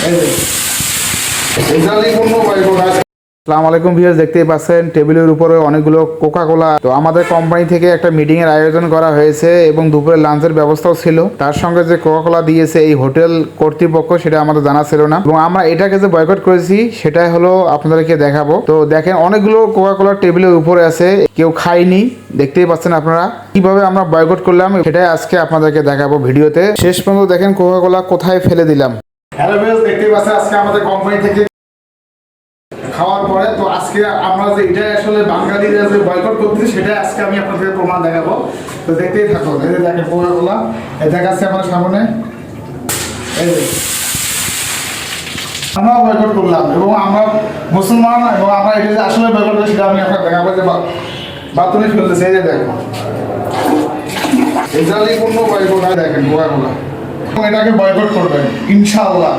আসসালামু আলাইকুম ভিউয়ার্স, দেখতেই পাচ্ছেন টেবিলের উপরে অনেকগুলো কোকা কোলা। তো আমাদের কোম্পানি থেকে একটা মিটিং এর আয়োজন করা হয়েছে এবং দুপুরে লাঞ্চের ব্যবস্থাও ছিল। তার সঙ্গে যে কোকা কোলা দিয়েছে এই হোটেল কর্তৃপক্ষ সেটা আমাদের জানা ছিল না, এবং আমরা এটাকে যে বয়কট করেছি সেটাই হলো আপনাদেরকে দেখাবো। তো দেখেন অনেকগুলো কোকা কোলা টেবিলের উপরে আছে, কেউ খায়নি। দেখতেই পাচ্ছেন আপনারা কিভাবে আমরা বয়কট করলাম, সেটাই আজকে আপনাদেরকে দেখাবো ভিডিওতে। শেষ পর্যন্ত দেখেন কোকা কোলা কোথায় ফেলে দিলাম। হ্যালো ভিউয়ার্স, দেখতেই পাচ্ছেন আজকে আমাদের কোম্পানি থেকে খাওয়ার পরে তো আজকে আমরা যে এটা আসলে বাঙালিরা যে বয়কট করতেছি সেটা আজকে আমি আপনাদের প্রমাণ দেখাবো। তো দেখতেই থাকুন। এই যে দেখেন কোকা কোলা, এই দেখাচ্ছে আমার সামনে। এই যে আমরা বয়কট করলাম এবং আমরা মুসলমান, এবং আমরা এটা যে আসলে বয়কট করি সেটা আমি আপনাকে দেখাবো। যে বাথরুমে ফেলতেছে, এই যে দেখেন এই জালি পূর্ণ বয়কট। দেখেন কোকা কোলা, এটাকে বয়কট করবেন ইনশাআল্লাহ।